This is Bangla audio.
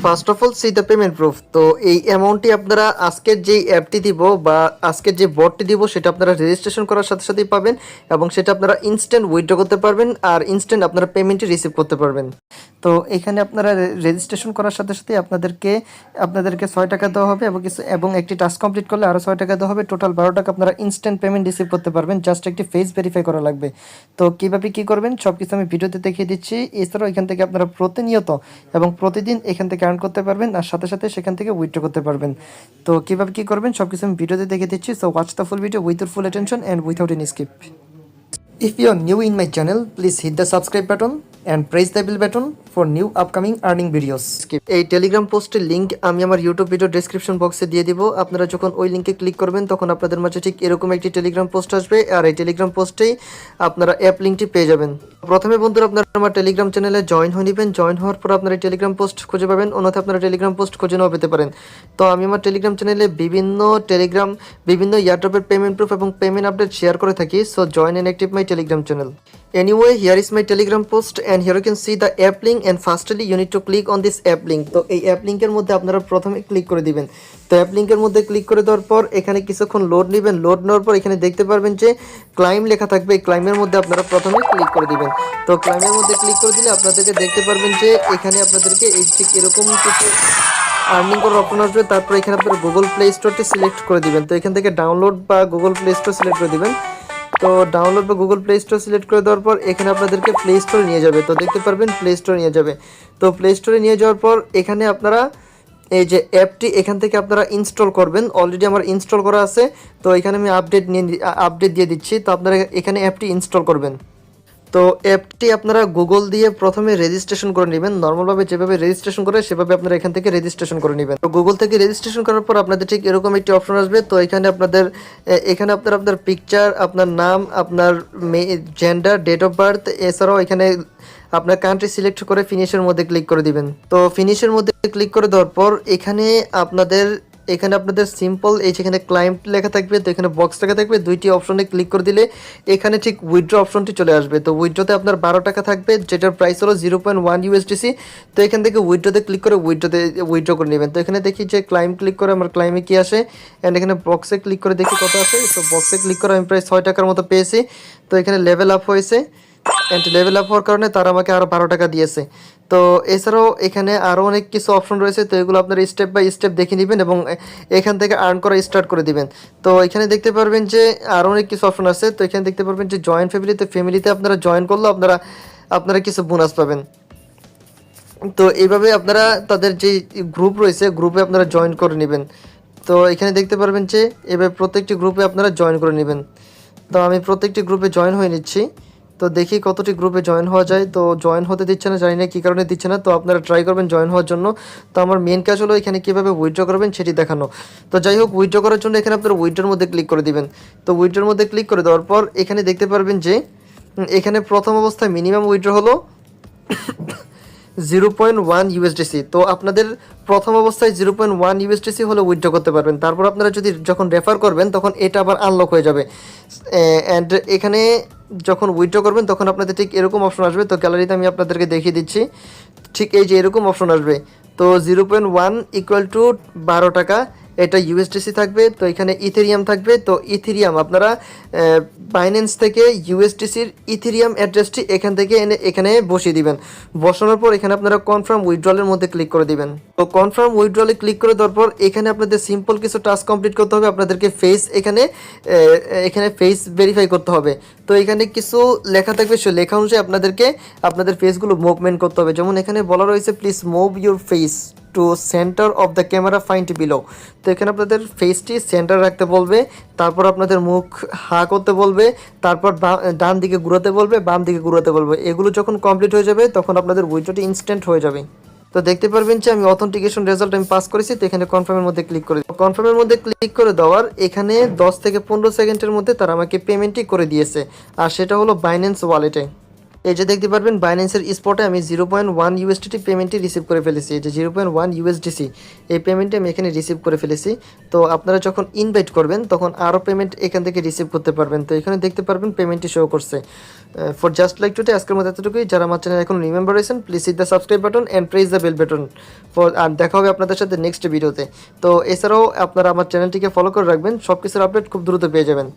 First of all C the payment proof. তো এই অ্যামাউন্টটি আপনারা আজকের যেই অ্যাপটি দিব বা আজকের যে বটটি দিব সেটা আপনারা রেজিস্ট্রেশন করার সাথে সাথেই পাবেন এবং সেটা আপনারা ইনস্ট্যান্ট উইথড্র করতে পারবেন আর ইনস্ট্যান্ট আপনারা পেমেন্টটি রিসিভ করতে পারবেন। তো এখানে আপনারা রেজিস্ট্রেশন করার সাথে সাথে আপনাদেরকে 6 টাকা দেওয়া হবে এবং একটি টাস্ক কমপ্লিট করলে আরও 6 টাকা দেওয়া হবে। টোটাল 12 টাকা আপনারা ইনস্ট্যান্ট পেমেন্ট রিসিভ করতে পারবেন। জাস্ট একটি ফেস ভেরিফাই করা লাগবে। তো কীভাবে কী করবেন সব কিছু আমি ভিডিওতে দেখিয়ে দিচ্ছি। এছাড়াও এখান থেকে আপনারা প্রতিনিয়ত এবং প্রতিদিন এখান থেকে আর্ন করতে পারবেন আর সাথে সাথে সেখান থেকে উইথড্র করতে পারবেন। তো কীভাবে কী করবেন সব কিছু আমি ভিডিওতে দেখিয়ে দিচ্ছি। So watch the full video with your full attention and without any skip. If you are new in my channel, please hit the subscribe button and press the bell button for new upcoming earning videos. এই টেলিগ্রাম পোস্টের লিঙ্ক আমি আমার ইউটিউব ভিডিও ডেসক্রিপশন বক্সে দিয়ে দিব। আপনারা যখন ওই লিঙ্কে ক্লিক করবেন তখন আপনাদের মাঝে ঠিক এরকম একটি টেলিগ্রাম পোস্ট আসবে আর এই টেলিগ্রাম পোস্টেই আপনারা অ্যাপ লিঙ্কটি পেয়ে যাবেন। প্রথমে বন্ধুরা আপনারা আমার টেলিগ্রাম চ্যানেলে জয়েন হয়ে নেবেন। জয়েন হওয়ার পর আপনারা টেলিগ্রাম পোস্ট খুঁজে পাবেন, অন্যথায় আপনারা টেলিগ্রাম পোস্ট খুঁজে নাও পেতে পারেন। তো আমি আমার টেলিগ্রাম চ্যানেলে বিভিন্ন এয়ারড্রপের পেমেন্ট প্রুফ এবং পেমেন্ট আপডেট শেয়ার করে থাকি। So join and active my Telegram channel. Anyway, here is my telegram post and here you can see the app link and firstly you need to click on this app link. তো এই অ্যাপ লিঙ্কের মধ্যে আপনারা প্রথমে ক্লিক করে দিবেন। তো অ্যাপ লিঙ্কের মধ্যে ক্লিক করে দেওয়ার পর এখানে কিছুক্ষণ লোড নেবেন। লোড নেওয়ার পর এখানে দেখতে পারবেন যে ক্লাইম লেখা থাকবে। এই ক্লাইমের মধ্যে আপনারা প্রথমে ক্লিক করে দিবেন। তো ক্লাইমের মধ্যে ক্লিক করে দিলে আপনাদেরকে দেখতে পারবেন যে এখানে আপনাদেরকে এই ঠিক এরকম কিছু আর্নিং করার অপশন আসবে। তারপর এখানে আপনারা গুগল প্লে স্টোরটি সিলেক্ট করে দিবেন। তো এখান থেকে ডাউনলোড বা গুগল প্লে স্টোর সিলেক্ট করে দিবেন। তো ডাউনলোড বা গুগল প্লে স্টোর সিলেক্ট করে দেওয়ার পর এখানে আপনাদেরকে প্লে স্টোরে নিয়ে যাবে। তো দেখতে পারবেন প্লে স্টোরে নিয়ে যাবে। তো প্লে স্টোরে নিয়ে যাওয়ার পর এখানে আপনারা এই যে অ্যাপটি এখান থেকে আপনারা ইনস্টল করবেন। অলরেডি আমার ইনস্টল করা আছে। তো এখানে আমি আপডেট দিয়ে দিচ্ছি। তো আপনারা এখানে অ্যাপটি ইনস্টল করবেন। তো অ্যাপটি আপনারা গুগল দিয়ে প্রথমে রেজিস্ট্রেশন করে নেবেন। নর্মালভাবে যেভাবে রেজিস্ট্রেশন করে সেভাবে আপনারা এখান থেকে রেজিস্ট্রেশন করে নেবেন। তো গুগল থেকে রেজিস্ট্রেশন করার পর আপনাদের ঠিক এরকম একটি অপশন আসবে। তো এখানে আপনার পিকচার, আপনার নাম, আপনার জেন্ডার, ডেট অফ বার্থ, এছাড়াও এখানে আপনার কান্ট্রি সিলেক্ট করে ফিনিশের মধ্যে ক্লিক করে দিবেন। তো ফিনিশের মধ্যে ক্লিক করে দেওয়ার পর এখানে আপনাদের সিম্পল এই যেখানে ক্লায়েন্ট লেখা থাকবে। তো এখানে বক্স লেখা থাকবে। দুইটি অপশনে ক্লিক করে দিলে এখানে ঠিক উইথড্র অপশনটি চলে আসবে। তো উইথড্রতে আপনার 12 টাকা থাকবে, যেটার প্রাইস হলো 0.1 ইউএসডিসি। তো এখান থেকে উইথড্রতে ক্লিক করে উইথড্র করে নেবেন। তো এখানে দেখি যে ক্লাইম ক্লিক করে আমার ক্লাইমে কি আসে অ্যান্ড এখানে বক্সে ক্লিক করে দেখি কত আসে। তো বক্সে ক্লিক করে আমি প্রায় 6 টাকার মতো পেয়েছি। তো এখানে লেভেল আপ হয়েছে অ্যান্ড লেভেল আপ হওয়ার কারণে তারা আমাকে আরও 12 টাকা দিয়েছে। তো এছাড়াও এখানে আরও অনেক কিছু অপশন রয়েছে। তো এগুলো আপনারা স্টেপ বাই স্টেপ দেখে নেবেন এবং এখান থেকে আর্ন করা স্টার্ট করে দিবেন। তো এখানে দেখতে পারবেন যে আরও অনেক কিছু অপশন আছে। তো এখানে দেখতে পারবেন যে জয়েন্ট ফ্যামিলিতে আপনারা জয়েন করলেও আপনারা কিছু বোনাস পাবেন। তো এইভাবে আপনারা তাদের যে গ্রুপ রয়েছে গ্রুপে আপনারা জয়েন করে নেবেন। তো এখানে দেখতে পারবেন যে এভাবে প্রত্যেকটি গ্রুপে আপনারা জয়েন করে নেবেন। তো আমি প্রত্যেকটি গ্রুপে জয়েন হয়ে নিচ্ছি। তো দেখি কতটি গ্রুপে জয়েন হওয়া যায়। তো জয়েন হতে দিচ্ছে না, জানি না কী কারণে দিচ্ছে না। তো আপনারা ট্রাই করবেন জয়েন হওয়ার জন্য। তো আমার মেন কাজ হলো এখানে কীভাবে উইথড্র করবেন সেটি দেখানো। তো যাই হোক, উইথড্র করার জন্য এখানে আপনারা উইথড্রর মধ্যে ক্লিক করে দিবেন। তো উইথড্রর মধ্যে ক্লিক করে দেওয়ার পর এখানে দেখতে পারবেন যে এখানে প্রথম অবস্থায় মিনিমাম উইথড্র হলো 0.1 ইউএসডিসি। তো আপনাদের প্রথম অবস্থায় 0.1 ইউএসডিসি হলে উইথড্র করতে পারবেন। তারপর আপনারা যখন রেফার করবেন তখন এটা আবার আনলক হয়ে যাবে। অ্যান্ড এখানে যখন উইথড্র করবেন তখন আপনাদের ঠিক এরকম অপশন আসবে। তো গ্যালারিতে আমি আপনাদেরকে দেখিয়ে দিচ্ছি। ঠিক এই যে এরকম অপশন আসবে। তো 0.1 ইকুয়াল টু 12 টাকা, এটা ইউএসডিসি থাকবে। তো এখানে ইথেরিয়াম থাকবে। তো ইথেরিয়াম আপনারা বাইন্যান্স থেকে ইউএসডিসির ইথেরিয়াম অ্যাড্রেসটি এখান থেকে এখানে বসিয়ে দিবেন। বসানোর পর এখানে আপনারা কনফার্ম উইথড্রলের মধ্যে ক্লিক করে দিবেন। তো কনফার্ম উইথড্রলে ক্লিক করে দেওয়ার পর এখানে আপনাদের সিম্পল কিছু টাস্ক কমপ্লিট করতে হবে। আপনাদেরকে এখানে ফেস ভেরিফাই করতে হবে। তো এখানে কিছু লেখা থাকবে, সে লেখা অনুযায়ী আপনাদের ফেসগুলো মুভমেন্ট করতে হবে। যেমন এখানে বলা রয়েছে please move your face to centre of the camera find below. তো এখানে আপনাদের ফেসটি সেন্টার রাখতে বলবে, তারপর আপনাদের মুখ হা করতে বলবে, তারপর ডান দিকে ঘুরাতে বলবে, বাম দিকে ঘুরাতে বলবে। এগুলো যখন কমপ্লিট হয়ে যাবে তখন আপনাদের উইথড্রটি ইনস্ট্যান্ট হয়ে যাবে। তো দেখতে পারবেন যে আমি অথেন্টিকেশন রেজাল্ট আমি পাস করেছি। তো এখানে কনফার্মের মধ্যে ক্লিক করে দেওয়ার এখানে 10 থেকে 15 সেকেন্ডের মধ্যে তারা আমাকে পেমেন্টই করে দিয়েছে। আর সেটা হলো বাইন্যান্স ওয়ালেটে। এই যে দেখতে পারবেন বাইন্যান্সের স্পটে আমি 0.1 ইউএসডিটি পেমেন্টটি রিসিভ করে ফেলেছি। এই যে 0.1 ইউএসডিসি এই পেমেন্টটি আমি এখানে রিসিভ করে ফেলেছি। তো আপনারা যখন ইনভাইট করবেন তখন আরও পেমেন্ট এখান থেকে রিসিভ করতে পারবেন। তো এখানে দেখতে পারবেন পেমেন্টটি শো করছে। ফর জাস্ট লাইক টুডে আজকের মতো এতটুকুই। যারা আমার চ্যানেল এখন রিমেম্বার রয়েছেন please hit the subscribe button and press the bell button আর দেখা হবে আপনাদের সাথে নেক্সট ভিডিওতে। তো এছাড়াও আপনারা আমার চ্যানেলটিকে ফলো করে রাখবেন, সব কিছুর আপডেট খুব দ্রুত পেয়ে যাবেন।